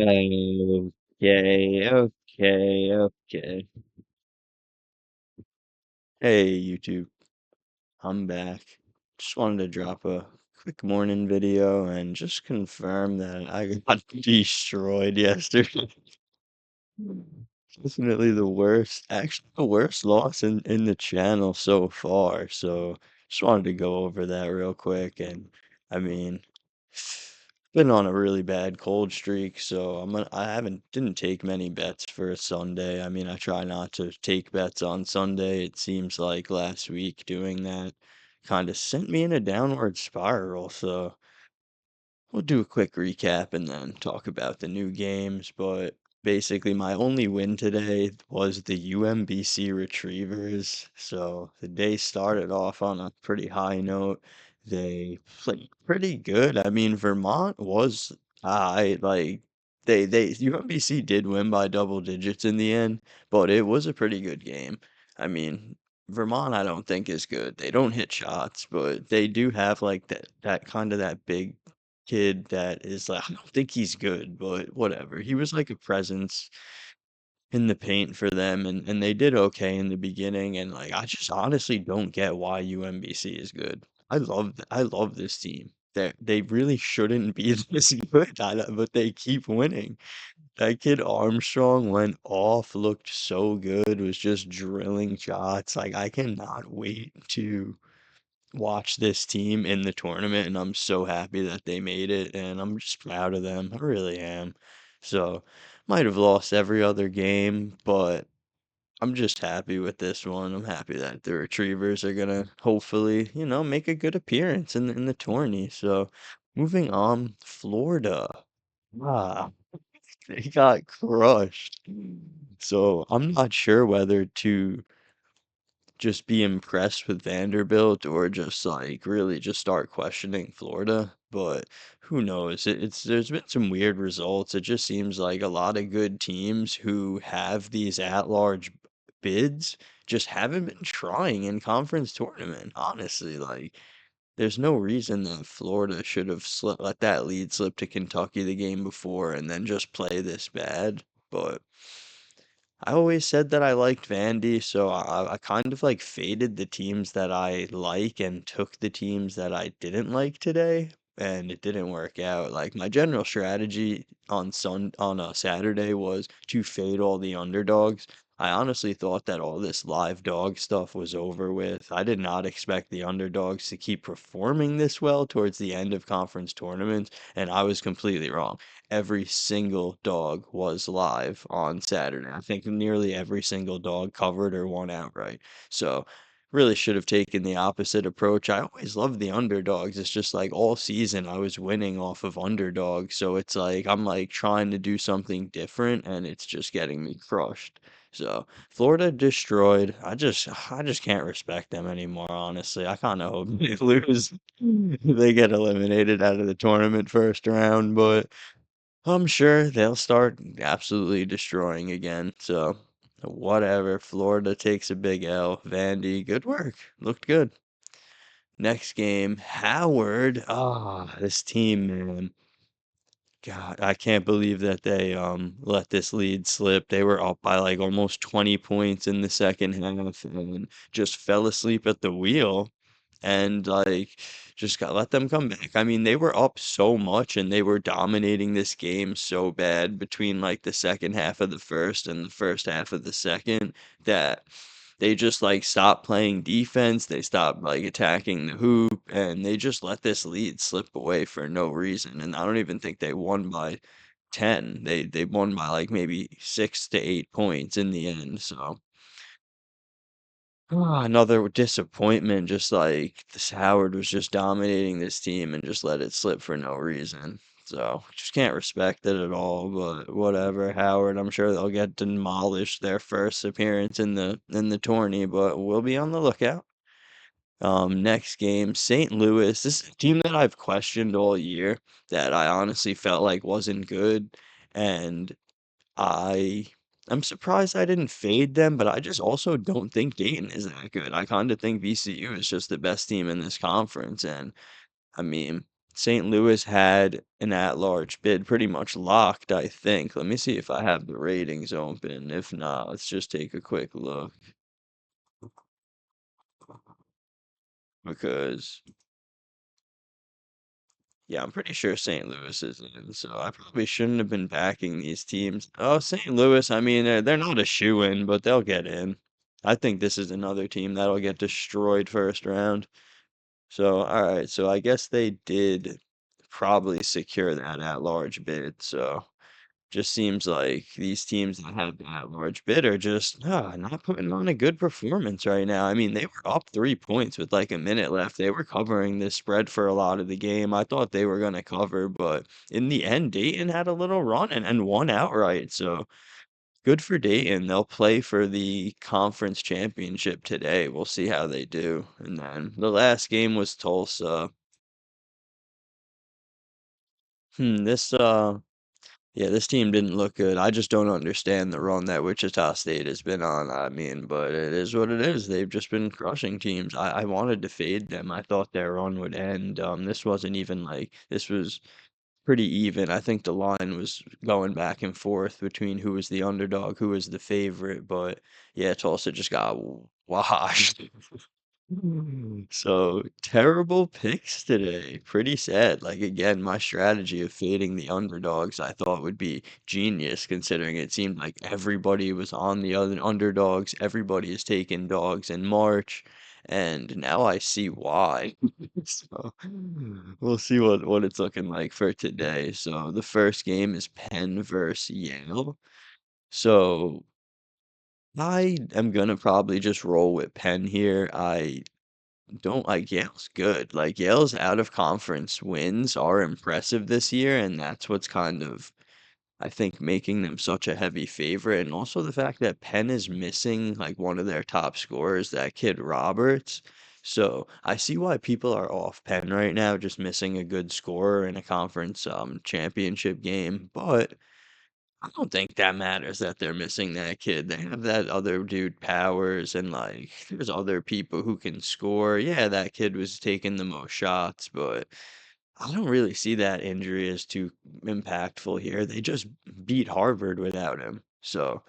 Okay, okay, okay. Hey, YouTube. I'm back. Just wanted to drop a quick morning video and just confirm that I got destroyed yesterday. Definitely actually the worst loss in the channel so far. So just wanted to go over that real quick. And I mean, been on a really bad cold streak, so I haven't didn't take many bets for a Sunday. I mean, I try not to take bets on Sunday. It seems like last week doing that kind of sent me in a downward spiral. So we'll do a quick recap and then talk about the new games, but basically my only win today was the UMBC Retrievers. So the day started off on a pretty high note. They played pretty good. I mean, Vermont was high, like they UMBC did win by double digits in the end, but it was a pretty good game. I mean, Vermont I don't think is good. They don't hit shots, but they do have like that kind of that big kid that is like I don't think he's good, but whatever. He was like a presence in the paint for them and they did okay in the beginning and like I just honestly don't get why UMBC is good. I love this team. They really shouldn't be this good, but they keep winning. That kid Armstrong went off, looked so good, was just drilling shots. Like I cannot wait to watch this team in the tournament, and I'm so happy that they made it, and I'm just proud of them. I really am. So, might have lost every other game, but I'm just happy with this one. I'm happy that the Retrievers are gonna hopefully, make a good appearance in the tourney. So, moving on, Florida. Ah, they got crushed. So, I'm not sure whether to just be impressed with Vanderbilt or just like really just start questioning Florida. But who knows? It's there's been some weird results. It just seems like a lot of good teams who have these at-large bids just haven't been trying in conference tournament. Honestly, like there's no reason that Florida should have let that lead slip to Kentucky the game before and then just play this bad. But I always said that I liked Vandy, so I kind of like faded the teams that I like and took the teams that I didn't like today, and it didn't work out. Like my general strategy on a Saturday was to fade all the underdogs. I honestly thought that all this live dog stuff was over with. I did not expect the underdogs to keep performing this well towards the end of conference tournaments, and I was completely wrong. Every single dog was live on Saturday. I think nearly every single dog covered or won outright. So really should have taken the opposite approach. I always loved the underdogs. It's just like all season I was winning off of underdogs. So it's like I'm like trying to do something different and it's just getting me crushed. So Florida destroyed. I just can't respect them anymore, honestly. I kind of hope they lose. They get eliminated out of the tournament first round, but I'm sure they'll start absolutely destroying again. So, whatever. Florida takes a big L. Vandy, good work. Looked good. Next game, Howard. Ah, this team, man. God, I can't believe that they let this lead slip. They were up by like almost 20 points in the second half and just fell asleep at the wheel and like just got let them come back. I mean, they were up so much and they were dominating this game so bad between like the second half of the first and the first half of the second that they just like stopped playing defense. They stopped like attacking the hoop and they just let this lead slip away for no reason. And I don't even think they won by 10. They won by like maybe 6 to 8 points in the end. So another disappointment, just like this Howard was just dominating this team and just let it slip for no reason. So just can't respect it at all, but whatever. Howard, I'm sure they'll get demolished their first appearance in the tourney, but we'll be on the lookout. Next game, St. Louis. This is a team that I've questioned all year that I honestly felt like wasn't good. And I am surprised I didn't fade them, but I just also don't think Dayton is that good. I kind of think VCU is just the best team in this conference, and I mean, St. Louis had an at-large bid pretty much locked, I think. Let me see if I have the ratings open. If not, let's just take a quick look because yeah, I'm pretty sure St. Louis is in, so I probably shouldn't have been backing these teams. Oh, St. Louis, I mean, they're not a shoe-in, but they'll get in. I think this is another team that'll get destroyed first round. So, all right, so I guess they did probably secure that at-large bid. So, just seems like these teams that have that large bid are just not putting on a good performance right now. I mean, they were up 3 points with like a minute left. They were covering this spread for a lot of the game. I thought they were going to cover, but in the end, Dayton had a little run and won outright. So good for Dayton. They'll play for the conference championship today. We'll see how they do. And then the last game was Tulsa. This Yeah, this team didn't look good. I just don't understand the run that Wichita State has been on. I mean, but it is what it is. They've just been crushing teams. I wanted to fade them. I thought their run would end. This wasn't even like this was pretty even. I think the line was going back and forth between who was the underdog, who was the favorite. But yeah, Tulsa just got washed. So terrible picks today. Pretty sad. Like again, my strategy of fading the underdogs I thought would be genius considering it seemed like everybody was on the other underdogs. Everybody is taking dogs in March, and now I see why. So we'll see what it's looking like for today. So the first game is Penn versus Yale. So I am gonna probably just roll with Penn here. I don't like Yale's good. Like Yale's out of conference wins are impressive this year, and that's what's kind of I think making them such a heavy favorite. And also the fact that Penn is missing like one of their top scorers, that kid Roberts. So I see why people are off Penn right now, just missing a good scorer in a conference championship game. But I don't think that matters that they're missing that kid. They have that other dude Powers and like there's other people who can score. Yeah, that kid was taking the most shots, but I don't really see that injury as too impactful here. They just beat Harvard without him. So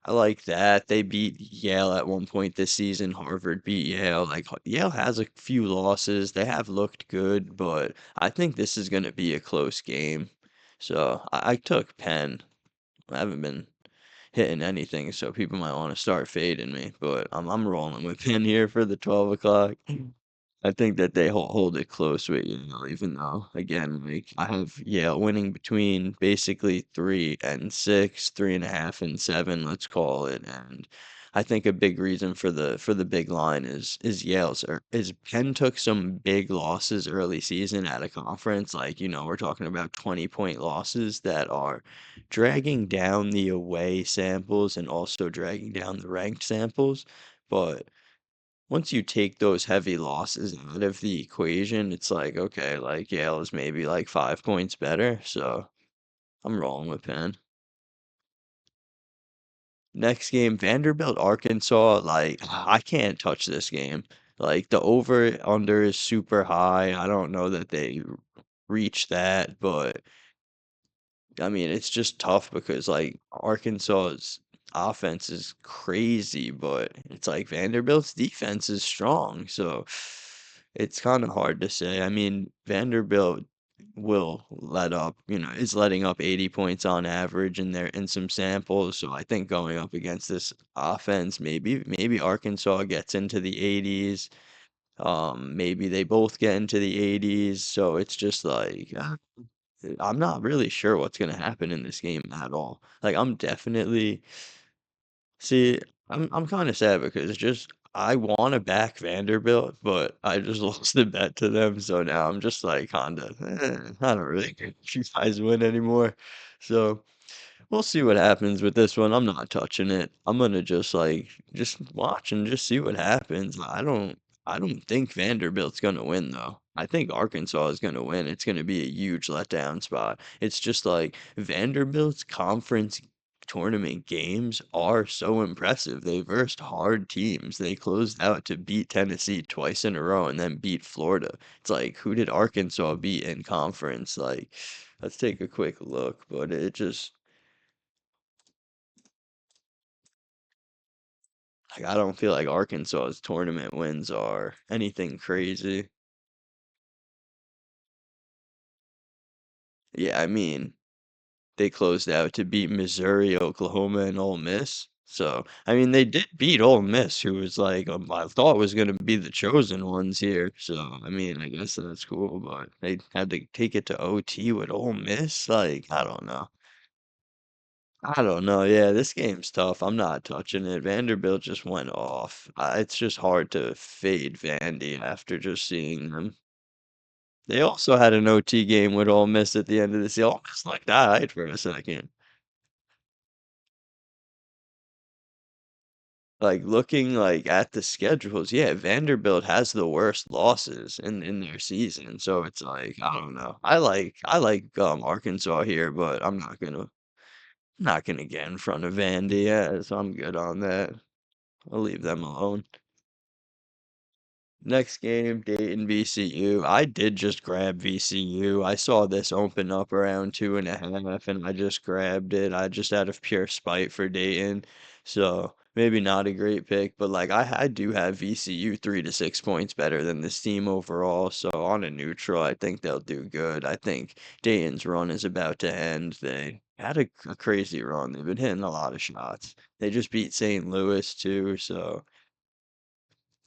I like that. They beat Yale at one point this season. Harvard beat Yale. Like Yale has a few losses. They have looked good, but I think this is going to be a close game. So I took Penn. I haven't been hitting anything, so people might want to start fading me. But I'm rolling with Penn here for the 12 o'clock. I think that they hold it close with Yale, even though, again, like I have Yale winning between basically 3 and 6, 3.5 and 7, let's call it. And I think a big reason for the big line is Yale's or is Penn took some big losses early season at a conference. Like, we're talking about 20-point losses that are dragging down the away samples and also dragging down the ranked samples. But once you take those heavy losses out of the equation, it's like, okay, like Yale is maybe like 5 points better. So I'm rolling with Penn. Next game, Vanderbilt, Arkansas. Like, I can't touch this game. Like, the over under is super high. I don't know that they reach that, but I mean, it's just tough because like Arkansas's offense is crazy, but it's like Vanderbilt's defense is strong. So it's kind of hard to say. I mean, Vanderbilt will let up, is letting up 80 points on average in some samples. So I think going up against this offense, maybe Arkansas gets into the 80s. Maybe they both get into the 80s. So it's just like I'm not really sure what's gonna happen in this game at all. Like I'm definitely see, I'm kind of sad because just I want to back Vanderbilt, but I just lost the bet to them, so now I'm just like kind of I don't really care if you guys win anymore. So we'll see what happens with this one. I'm not touching it. I'm gonna just watch and just see what happens. I don't think Vanderbilt's gonna win though. I think Arkansas is gonna win. It's gonna be a huge letdown spot. It's just like Vanderbilt's conference tournament games are so impressive. They versed hard teams. They closed out to beat Tennessee twice in a row and then beat Florida. It's like, who did Arkansas beat in conference? Like, let's take a quick look, but it just, like, I don't feel like Arkansas's tournament wins are anything crazy. Yeah, I mean, they closed out to beat Missouri, Oklahoma, and Ole Miss. So, I mean, they did beat Ole Miss, who was like, I thought was going to be the chosen ones here. So, I mean, I guess that's cool, but they had to take it to OT with Ole Miss. Like, I don't know. I don't know. Yeah, this game's tough. I'm not touching it. Vanderbilt just went off. It's just hard to fade Vandy after just seeing them. They also had an OT game with Ole Miss at the end of the season. Ole Miss like died for a second. Like, looking, like, at the schedules, yeah, Vanderbilt has the worst losses in their season, so it's like, I don't know. Arkansas here, but I'm not gonna get in front of Vandy, yeah, so I'm good on that. I'll leave them alone. Next game, Dayton VCU. I did just grab VCU. I saw this open up around 2.5, and I just grabbed it. I just out of pure spite for Dayton. So maybe not a great pick, but like I do have VCU 3 to 6 points better than this team overall. So on a neutral, I think they'll do good. I think Dayton's run is about to end. They had a crazy run. They've been hitting a lot of shots. They just beat St. Louis too, so.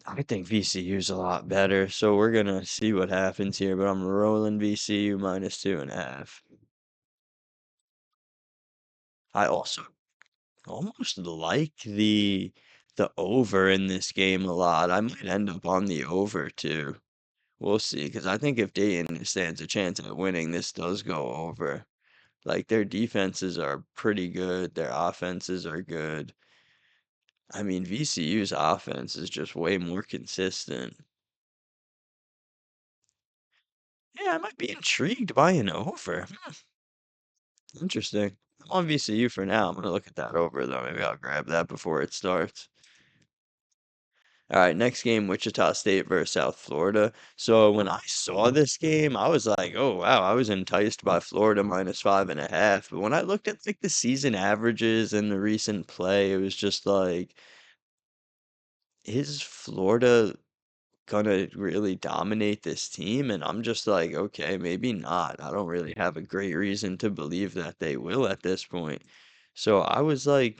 I think VCU's a lot better, so we're gonna see what happens here, but I'm rolling VCU -2.5. I also almost like the over in this game a lot. I might end up on the over too. We'll see, because I think if Dayton stands a chance at winning, this does go over. Like their defenses are pretty good, their offenses are good. I mean, VCU's offense is just way more consistent. Yeah, I might be intrigued by an over. Interesting. I'm on VCU for now. I'm gonna look at that over though. Maybe I'll grab that before it starts. All right, next game, Wichita State versus South Florida. So when I saw this game, I was like, oh wow, I was enticed by Florida -5.5. But when I looked at like the season averages and the recent play, it was just like, is Florida gonna really dominate this team? And I'm just like, okay, maybe not. I don't really have a great reason to believe that they will at this point. So I was like,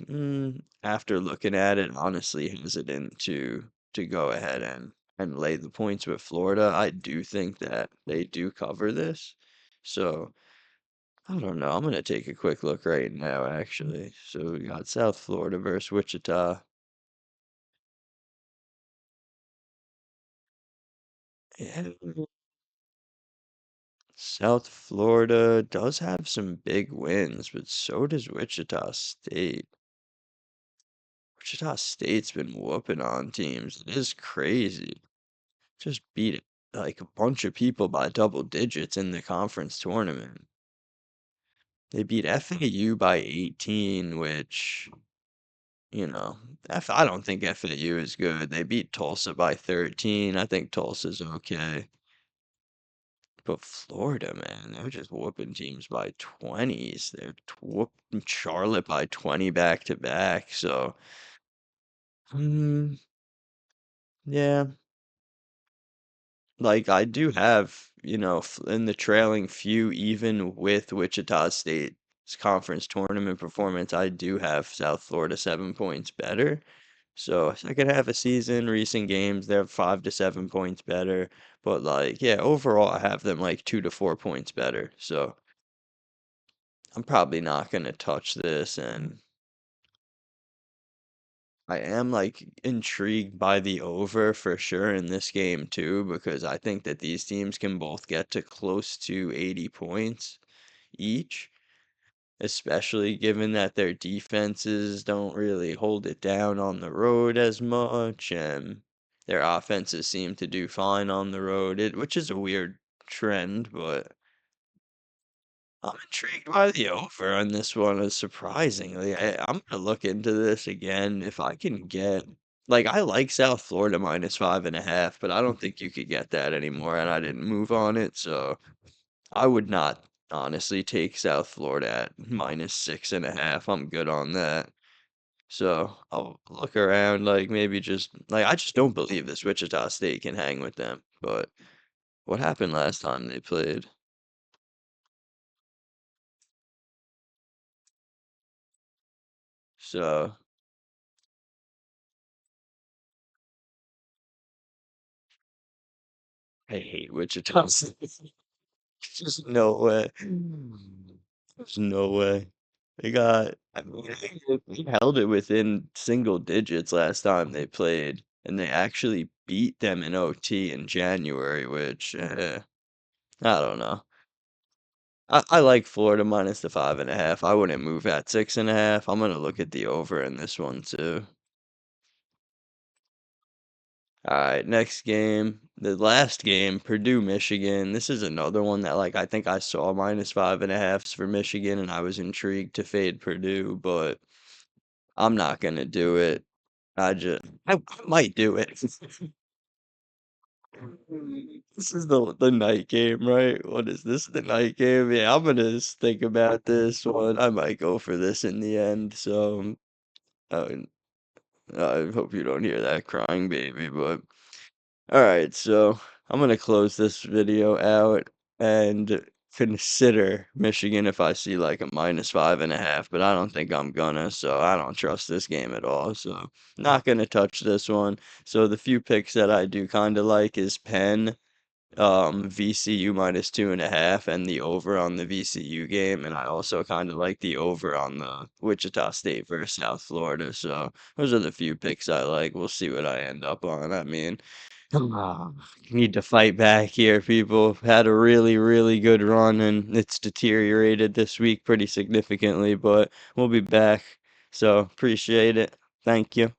after looking at it, honestly hesitant to go ahead and lay the points with Florida. I do think that they do cover this. So I don't know. I'm gonna take a quick look right now, actually. So we got South Florida versus Wichita. And South Florida does have some big wins, but so does Wichita State. Wichita State's been whooping on teams. It is crazy. Just beat like a bunch of people by double digits in the conference tournament. They beat FAU by 18, which, I don't think FAU is good. They beat Tulsa by 13. I think Tulsa's okay. But Florida, man, they're just whooping teams by 20s. They're whooping Charlotte by 20 back to back. So, mm, yeah, like I do have, in the trailing few, even with Wichita State's conference tournament performance, I do have South Florida 7 points better. So, second half of season, recent games, they're 5 to 7 points better. But like, yeah, overall, I have them like 2 to 4 points better. So. I'm probably not gonna touch this, and I am like intrigued by the over for sure in this game too, because I think that these teams can both get to close to 80 points each, especially given that their defenses don't really hold it down on the road as much, and their offenses seem to do fine on the road, which is a weird trend, but I'm intrigued by the over on this one, surprisingly. I'm gonna look into this again if I can get like I like South Florida -5.5, but I don't think you could get that anymore, and I didn't move on it, so I would not honestly take South Florida at -6.5. I'm good on that. So I'll look around, like maybe just like I just don't believe this Wichita State can hang with them. But what happened last time they played? So I hate Wichita State. Just no way. There's no way. I mean, they held it within single digits last time they played, and they actually beat them in OT in January, which, I don't know. I like Florida minus the 5.5. I wouldn't move at 6.5. I'm gonna look at the over in this one too. All right, next game, the last game, Purdue, Michigan. This is another one that like I think I saw -5.5s for Michigan, and I was intrigued to fade Purdue, but I'm not gonna do it. I might do it. This is the night game, right? What is this? The night game? Yeah, I'm gonna think about this one. I might go for this in the end. So uh, I hope you don't hear that crying baby, but. All right, so I'm gonna close this video out and consider Michigan if I see like a -5.5, but I don't think I'm gonna, so I don't trust this game at all. So not gonna touch this one. So the few picks that I do kind of like is Penn, VCU -2.5, and the over on the VCU game, and I also kind of like the over on the Wichita State versus South Florida. So those are the few picks I like. We'll see what I end up on. I mean. Ah, need to fight back here, people. Had a really, really good run, and it's deteriorated this week pretty significantly, but we'll be back. So appreciate it. Thank you.